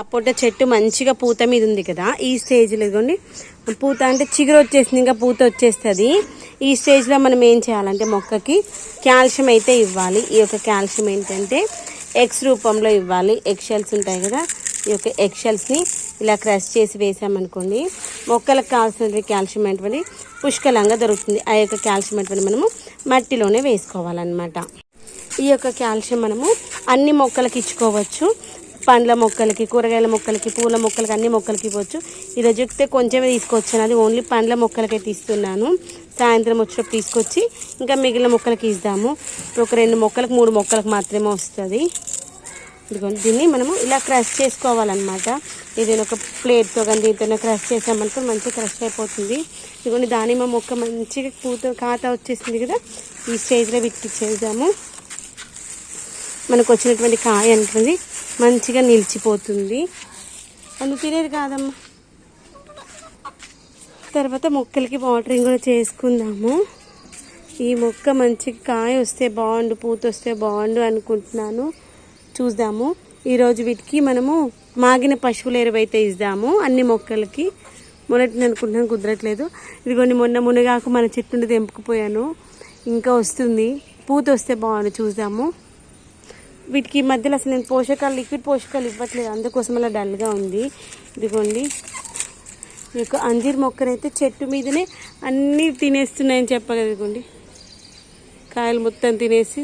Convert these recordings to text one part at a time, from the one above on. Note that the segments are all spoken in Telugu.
సపోటా చెట్టు మంచిగా పూత మీద ఉంది కదా, ఈ స్టేజ్లో ఇదిగోండి పూత అంటే చిగురు వచ్చేసింది, ఇంకా పూత వచ్చేస్తుంది. ఈ స్టేజ్లో మనం ఏం చేయాలంటే మొక్కకి కాల్షియం అయితే ఇవ్వాలి. ఈ యొక్క కాల్షియం ఏంటంటే ఎగ్స్ రూపంలో ఇవ్వాలి. ఎగ్ షెల్స్ ఉంటాయి కదా, ఈ యొక్క ఎగ్ షెల్స్ని ఇలా క్రష్ చేసి వేసామనుకోండి మొక్కలకు కావాల్సిన కాల్షియం అనేటువంటి పుష్కలంగా దొరుకుతుంది. ఆ యొక్క కాల్షియం అనేటువంటి మనము మట్టిలోనే వేసుకోవాలన్నమాట. ఈ యొక్క కాల్షియం మనము అన్ని మొక్కలకి ఇచ్చుకోవచ్చు. పండ్ల మొక్కలకి, కూరగాయల మొక్కలకి, పూల మొక్కలకి, అన్ని మొక్కలకి ఇవ్వచ్చు. ఈరోజు చెప్తే కొంచెమే తీసుకొచ్చాను, అది ఓన్లీ పండ్ల మొక్కలకైతే ఇస్తున్నాను. సాయంత్రం వచ్చినప్పుడు తీసుకొచ్చి ఇంకా మిగిలిన మొక్కలకి ఇద్దాము. ఇప్పుడు ఒక 2 మొక్కలకు 3 మొక్కలకు మాత్రమే వస్తుంది. ఇదిగోండి దీన్ని మనము ఇలా క్రష్ చేసుకోవాలన్నమాట. ఏదైనా ఒక ప్లేట్తో కానీ దీంతో క్రష్ చేసామనుకో మంచిగా క్రష్ అయిపోతుంది. ఇదిగోండి దానిమ్మ మొక్క మంచిగా పూత ఖాతా వచ్చేసింది కదా, ఈ స్టేజ్లో విట్టిచ్చేద్దాము. మనకు వచ్చినటువంటి కాయ అంటుంది మంచిగా నిలిచిపోతుంది. అందుకు తినేది కాదమ్మా. తర్వాత మొక్కలకి వాటరింగ్ కూడా చేసుకుందాము. ఈ మొక్క మంచిగా కాయ వస్తే బాగుండు, పూత వస్తే బాగుండు అనుకుంటున్నాను. చూద్దాము. ఈరోజు వీటికి మనము మాగిన పశువుల ఎరువు అయితే ఇద్దాము అన్ని మొక్కలకి. మొన్నటిని అనుకుంటున్నాను, కుదరట్లేదు. ఇదిగోండి మొన్న మునగాకు మన చెట్టు నుండి తెంపుకుపోయాను, ఇంకా వస్తుంది. పూత వస్తే బాగుండు, చూద్దాము. వీటికి ఈ మధ్యలో అసలు నేను లిక్విడ్ పోషకాలు ఇవ్వట్లేదు, అందుకోసం అలా డల్గా ఉంది. ఇదిగోండి ఈ యొక్క అంజీర్ మొక్కనైతే చెట్టు మీదనే అన్నీ తినేస్తున్నాయని చెప్పగలరు. ఇదిగోండి కాయలు మొత్తం తినేసి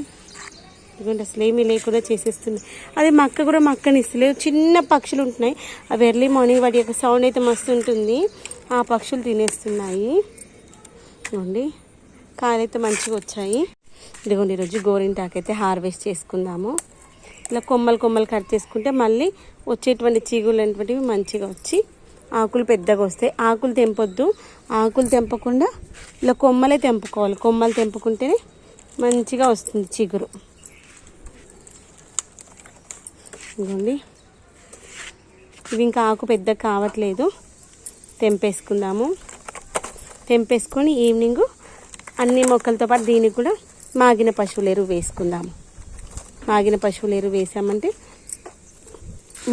ఇదిగోండి అసలు ఏమీ లేకుండా చేసేస్తున్నాయి. అదే మక్క కూడా మక్కని ఇస్తలేదు. చిన్న పక్షులు ఉంటున్నాయి, అవి ఎర్లీ మార్నింగ్ వాటి యొక్క సౌండ్ అయితే మస్తు ఉంటుంది, ఆ పక్షులు తినేస్తున్నాయి. ఇదిగోండి కాయలు అయితే మంచిగా వచ్చాయి. ఇదిగోండి ఈరోజు గోరింటాకు అయితే హార్వెస్ట్ చేసుకుందాము. ఇలా కొమ్మలు కట్ చేసుకుంటే మళ్ళీ వచ్చేటువంటి చీగులు అనేటువంటివి మంచిగా వచ్చి ఆకులు పెద్దగా వస్తాయి. ఆకులు తెంపొద్దు, ఆకులు తెంపకుండా ఇలా కొమ్మలే తెంపుకోవాలి. కొమ్మలు తెంపుకుంటేనే మంచిగా వస్తుంది చిగురు. ఇదిగోండి ఇవి ఇంకా ఆకు పెద్దగా కావట్లేదు, తెంపేసుకుందాము. తెంపేసుకొని ఈవినింగ్ అన్ని మొక్కలతో పాటు దీనికి కూడా మాగిన పశువుల ఎరువు వేసుకుందాము. మాగిన పశువుల ఎరువు వేసామంటే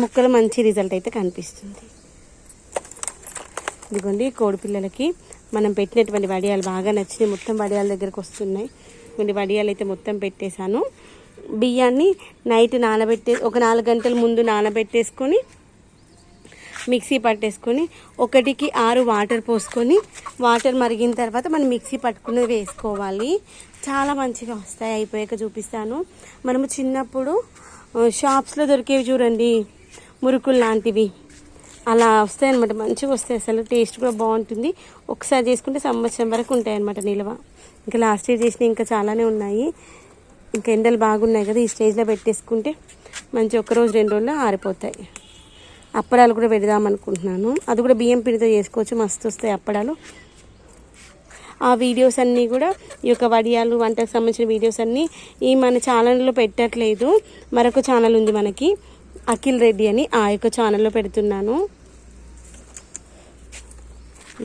మొక్కలు మంచి రిజల్ట్ అయితే కనిపిస్తుంది. ఇదిగోండి కోడి పిల్లలకి మనం పెట్టినటువంటి వడియాలు బాగా నచ్చినాయి. మొత్తం వడియాల దగ్గరకు వస్తున్నాయి. కొన్ని వడియాలు అయితే మొత్తం పెట్టేశాను. బియ్యాన్ని నైట్ ఒక 4 గంటల ముందు నానబెట్టేసుకొని మిక్సీ పట్టేసుకొని 1కి 6 వాటర్ పోసుకొని వాటర్ మరిగిన తర్వాత మనం మిక్సీ పట్టుకున్నది వేసుకోవాలి. చాలా మంచిగా వస్తాయి. అయిపోయాక చూపిస్తాను. మనము చిన్నప్పుడు షాప్స్లో దొరికేవి చూడండి, మురుకులు లాంటివి, అలా వస్తాయి అన్నమాట. మంచిగా వస్తాయి, అసలు టేస్ట్ కూడా బాగుంటుంది. ఒకసారి చేసుకుంటే సంవత్సరం వరకు ఉంటాయి అన్నమాట నిల్వ. ఇంకా లాస్ట్ ఇయర్ చేసినవి ఇంకా చాలానే ఉన్నాయి. ఇంకా ఎండలు బాగున్నాయి కదా, ఈ స్టేజ్లో పెట్టేసుకుంటే మంచి 1 రోజు 2 రోజుల్లో ఆరిపోతాయి. అప్పడాలు కూడా పెడదాం అనుకుంటున్నాను. అది కూడా బియ్యం పిండితో చేసుకోవచ్చు, మస్తు వస్తాయి అప్పడాలు. ఆ వీడియోస్ అన్నీ కూడా ఈ యొక్క వడియాలు వంటకు సంబంధించిన వీడియోస్ అన్నీ ఈ మన ఛానల్లో పెట్టట్లేదు. మరొక ఛానల్ ఉంది మనకి, అఖిల్ రెడ్డి అని, ఆ యొక్క ఛానల్లో పెడుతున్నాను.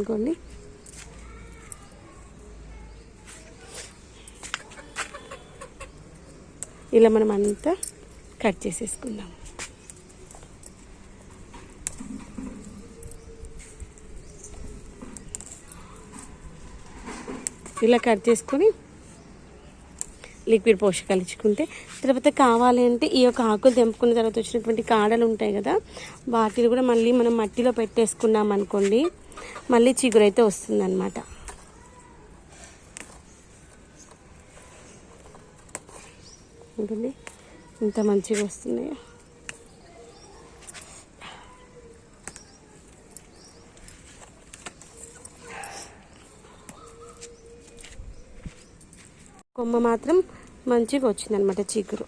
ఇంకోండి ఇలా మనం అంతా కట్ చేసేసుకుందాం. ఇలా కట్ చేసుకొని లిక్విడ్ పోషకాలు ఇచ్చుకుంటే తర్వాత కావాలి అంటే ఈ యొక్క ఆకులు తెంపుకున్న తర్వాత వచ్చినటువంటి కాడలు ఉంటాయి కదా, వాటిని కూడా మళ్ళీ మనం మట్టిలో పెట్టేసుకున్నాం అనుకోండి మళ్ళీ చిగురు అయితే వస్తుంది అన్నమాట. ఉంటుంది ఇంత మంచిగా వస్తున్నాయో. కొమ్మ మాత్రం మంచిగా వచ్చిందనమాట చిగురు.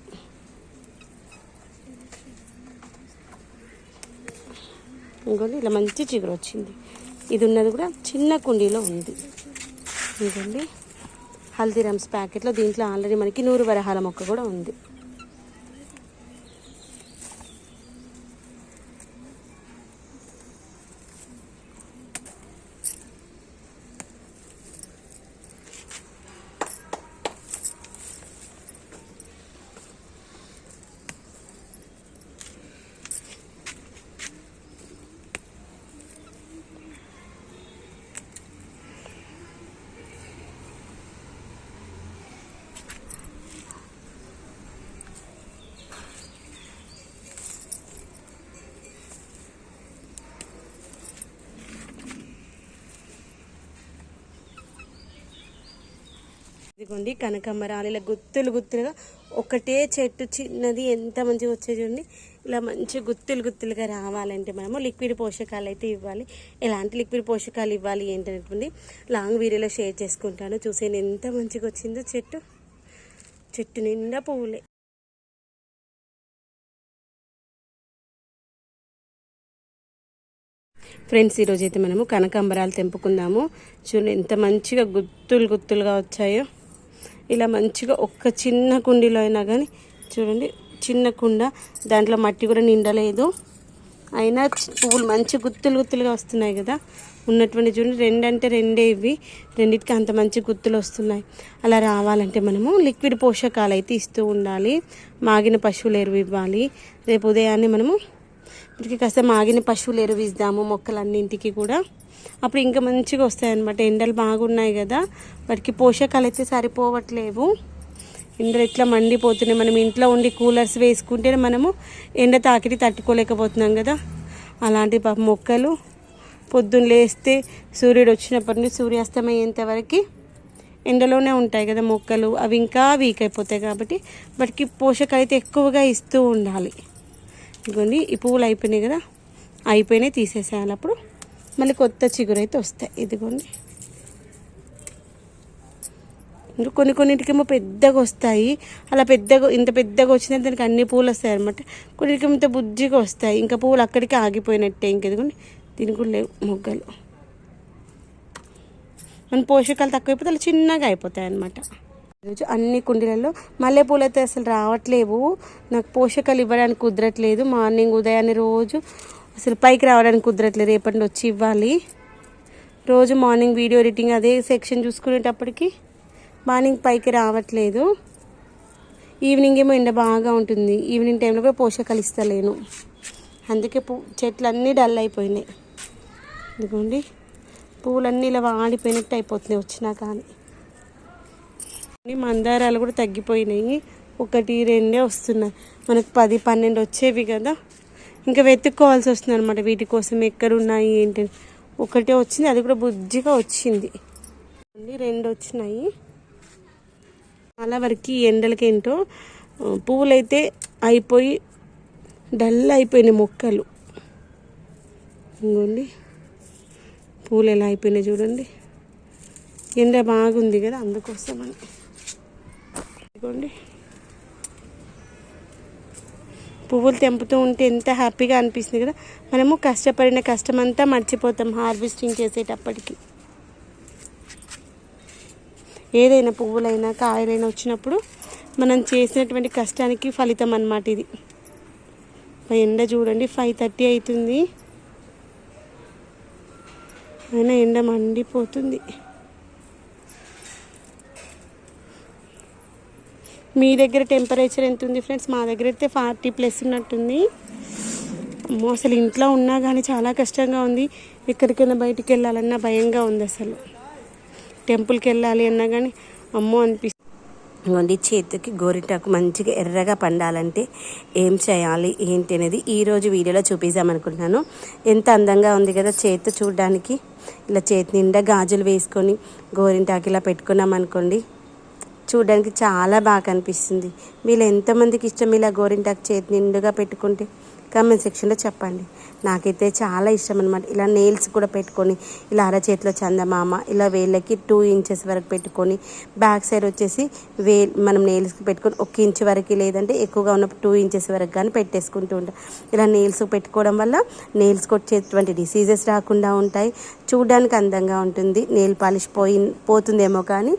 ఇంకోండి ఇలా మంచి చిగురు వచ్చింది. ఇది ఉన్నది కూడా చిన్న కుండీలో ఉంది. ఇంకోండి హల్దీరామ్స్ ప్యాకెట్లో, దీంట్లో ఆల్రెడీ మనకి 100 వరహాల మొక్క కూడా ఉంది. ఇదిగోండి కనకాంబరాలు ఇలా గుత్తులు గుత్తులుగా ఒకటే చెట్టు చిన్నది ఎంత మంచిగా వచ్చే చూడండి. ఇలా మంచి గుత్తులు గుత్తులుగా రావాలంటే మనము లిక్విడ్ పోషకాలు అయితే ఇవ్వాలి. ఎలాంటి లిక్విడ్ పోషకాలు ఇవ్వాలి ఏంటనేటువంటి లాంగ్ వీడియోలో షేర్ చేసుకుంటాను. చూసేయండి ఎంత మంచిగా వచ్చిందో చెట్టు నిండా పువ్వులే. ఫ్రెండ్స్, ఈరోజు అయితే మనము కనకాంబరాలు తెంపుకుందాము. చూడండి ఎంత మంచిగా గుత్తులు గుత్తులుగా వచ్చాయో. ఇలా మంచిగా ఒక్క చిన్న కుండీలో అయినా కానీ చూడండి, చిన్న కుండ, దాంట్లో మట్టి కూడా నిండలేదు, అయినా పువ్వులు మంచి గుత్తులు గుత్తులుగా వస్తున్నాయి కదా. ఉన్నటువంటి చూడండి, రెండంటే రెండే ఇవి, రెండింటికి అంత మంచి గుత్తులు వస్తున్నాయి. అలా రావాలంటే మనము లిక్విడ్ పోషకాలు అయితే ఇస్తూ ఉండాలి. మాగిన పశువుల ఎరువు ఇవ్వాలి. రేపు ఉదయాన్నే మనము వీటికి కాస్త మాగిన పశువుల ఎరువు ఇద్దాము మొక్కలన్నింటికి కూడా. అప్పుడు ఇంకా మంచిగా వస్తాయి అన్నమాట. ఎండలు బాగున్నాయి కదా, వాటికి పోషకాలు అయితే సరిపోవట్లేవు. ఎండలు ఎట్లా మండిపోతున్నాయి. మనం ఇంట్లో ఉండి కూలర్స్ వేసుకుంటేనే మనము ఎండ తాకిడి తట్టుకోలేకపోతున్నాం కదా. అలాంటి మొక్కలు పొద్దున్న లేస్తే సూర్యుడు వచ్చినప్పటి నుండి సూర్యాస్తమయ్యేంత వరకు ఎండలోనే ఉంటాయి కదా మొక్కలు. అవి ఇంకా వీక్ అయిపోతాయి కాబట్టి వాటికి పోషకాలు అయితే ఎక్కువగా ఇస్తూ ఉండాలి. ఇదిగోండి ఈ పువ్వులు అయిపోయినాయి కదా, అయిపోయినాయి, తీసేసేయాలి. అప్పుడు మళ్ళీ కొత్త చిగురు అయితే వస్తాయి. ఇదిగోండి ఇంకా కొన్నింటికేమో పెద్దగా వస్తాయి. అలా ఇంత పెద్దగా వచ్చినా దానికి అన్ని పూలు వస్తాయి అనమాట. కొన్నిటికేమో ఇంత బుజ్జిగా వస్తాయి. ఇంకా పువ్వులు అక్కడికి ఆగిపోయినట్టే. ఇంకెదిగోండి దీనికి కూడా లేవు మొగ్గలు. మన పోషకాలు తక్కువైపోతే అలా చిన్నగా అయిపోతాయి అన్నమాట. ఈరోజు అన్ని కుండీలలో మల్లెపూలు అయితే అసలు రావట్లేవు. నాకు పోషకాలు ఇవ్వడానికి కుదరట్లేదు. మార్నింగ్ ఉదయాన్నే రోజు అసలు పైకి రావడానికి కుదరట్లేదు. రేపటి నుండి వచ్చి ఇవ్వాలి. రోజు మార్నింగ్ వీడియో ఎడిటింగ్ అదే సెక్షన్ చూసుకునేటప్పటికి మార్నింగ్ పైకి రావట్లేదు. ఈవినింగ్ ఏమో ఎండ బాగా ఉంటుంది. ఈవినింగ్ టైంలో కూడా పోషకాలు ఇస్తలేను. అందుకే చెట్లన్నీ డల్ అయిపోయినాయి. ఇదిగోండి పువ్వులన్నీ ఇలా వాడిపోయినట్టు అయిపోతున్నాయి వచ్చినా కానీ. మందారాలు కూడా తగ్గిపోయినాయి. 1, 2 వస్తున్నాయి. మనకు 10, 12 వచ్చేవి కదా. ఇంకా వెతుక్కోవాల్సి వస్తుంది అనమాట వీటి కోసం. ఎక్కడున్నాయి ఏంటి. ఒకటే వచ్చింది, అది కూడా బుజ్జిగా వచ్చింది. 2 వచ్చినాయి. చాలా వరకు ఎండలకి ఏంటో పువ్వులైతే అయిపోయి డల్ అయిపోయినాయి మొక్కలు. ఇంకోండి పువ్వులు ఎలా అయిపోయినాయి చూడండి. ఎండ బాగుంది కదా, అందుకోసమని. ఇదిగోండి పువ్వులు తెంపుతూ ఉంటే ఎంత హ్యాపీగా అనిపిస్తుంది కదా. మనము కష్టపడిన కష్టమంతా మర్చిపోతాం హార్వెస్టింగ్ చేసేటప్పటికి. ఏదైనా పువ్వులైనా కాయలైనా వచ్చినప్పుడు మనం చేసినటువంటి కష్టానికి ఫలితం అన్నమాట ఇది. ఎండ చూడండి 5:30 అవుతుంది, అయినా ఎండ మండిపోతుంది. మీ దగ్గర టెంపరేచర్ ఎంత ఉంది ఫ్రెండ్స్? మా దగ్గర అయితే 40+ ఉన్నట్టుంది. అమ్మో, అసలు ఇంట్లో ఉన్నా కానీ చాలా కష్టంగా ఉంది. ఎక్కడికైనా బయటికి వెళ్ళాలన్నా భయంగా ఉంది. అసలు టెంపుల్కి వెళ్ళాలి అన్నా కానీ అమ్మో అనిపిస్తుంది. ఇదిగోండి చేతికి గోరింటాకు మంచిగా ఎర్రగా పండాలంటే ఏం చేయాలి ఏంటి అనేది ఈరోజు వీడియోలో చూపిద్దామనుకుంటున్నాను. ఎంత అందంగా ఉంది కదా చేతి చూడడానికి. ఇలా చేతి నిండా గాజులు వేసుకొని గోరింటాకు ఇలా పెట్టుకున్నాం అనుకోండి, చూడడానికి చాలా బాగా కనిపిస్తుంది. వీళ్ళు ఎంతమందికి ఇష్టం ఇలా గోరింటాకు చేతి నిండుగా పెట్టుకుంటే కామెంట్ సెక్షన్లో చెప్పండి. నాకైతే చాలా ఇష్టం అనమాట. ఇలా నెయిల్స్ కూడా పెట్టుకొని ఇలా అరచేతిలో చందమామ ఇలా వేళ్ళకి 2 ఇంచెస్ వరకు పెట్టుకొని బ్యాక్ సైడ్ వచ్చేసి మనం నెయిల్స్కి పెట్టుకొని 1 ఇంచ్ వరకు, లేదంటే ఎక్కువగా ఉన్న 2 ఇంచెస్ వరకు కానీ పెట్టేసుకుంటూ ఉంటాం. ఇలా నెయిల్స్ పెట్టుకోవడం వల్ల నెయిల్స్కి వచ్చేటువంటి డిసీజెస్ రాకుండా ఉంటాయి. చూడడానికి అందంగా ఉంటుంది. నెయిల్ పాలిష్ పోతుందేమో కానీ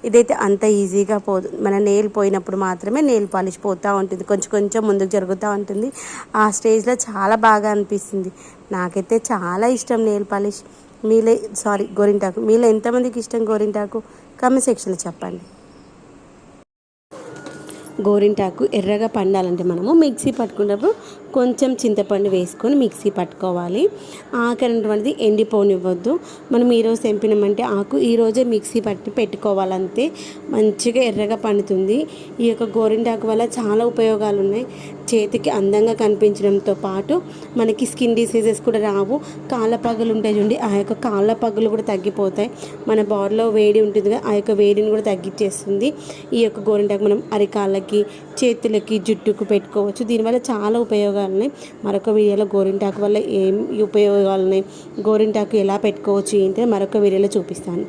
ఇదైతే అంత ఈజీగా పోదు. మన నెయిల్ పోయినప్పుడు మాత్రమే నెయిల్ పాలిష్ పోతూ ఉంటుంది, కొంచెం కొంచెం ముందుకు జరుగుతూ ఉంటుంది. ఆ స్టేజ్లో చాలా బాగా అనిపిస్తుంది. నాకైతే చాలా ఇష్టం నెయిల్ పాలిష్. గోరింటాకు మీలో ఎంతమందికి ఇష్టం గోరింటాకు కామెంట్ సెక్షన్లో చెప్పండి. గోరింటాకు ఎర్రగా పండాలంటే మనము మిక్సీ పట్టుకున్నప్పుడు కొంచెం చింతపండు వేసుకొని మిక్సీ పట్టుకోవాలి. ఆకు అనేటువంటిది ఎండిపోనివ్వద్దు. మనం ఈరోజు తెంపినామంటే ఆకు ఈరోజే మిక్సీ పట్టి పెట్టుకోవాలంతే, మంచిగా ఎర్రగా పండుతుంది. ఈ యొక్క గోరింటాకు వల్ల చాలా ఉపయోగాలు ఉన్నాయి. చేతికి అందంగా కనిపించడంతో పాటు మనకి స్కిన్ డిసీజెస్ కూడా రావు. కాళ్ళ పగులు ఉంటాయి చూడండి, ఆ యొక్క కాళ్ళ పగులు కూడా తగ్గిపోతాయి. మన బాడీలో వేడి ఉంటుంది కదా, ఆ యొక్క వేడిని కూడా తగ్గించేస్తుంది. ఈ యొక్క గోరింటాకు మనం అరికాళ్ళకి, చేతులకి, జుట్టుకు పెట్టుకోవచ్చు. దీనివల్ల చాలా ఉపయోగాలు ఉన్నాయి. మరొక వీడియోలో గోరింటాకు వల్ల ఏం ఉపయోగాలు ఉన్నాయి, గోరింటాకు ఎలా పెట్టుకోవచ్చు ఏంటి మరొక వీడియోలో చూపిస్తాను.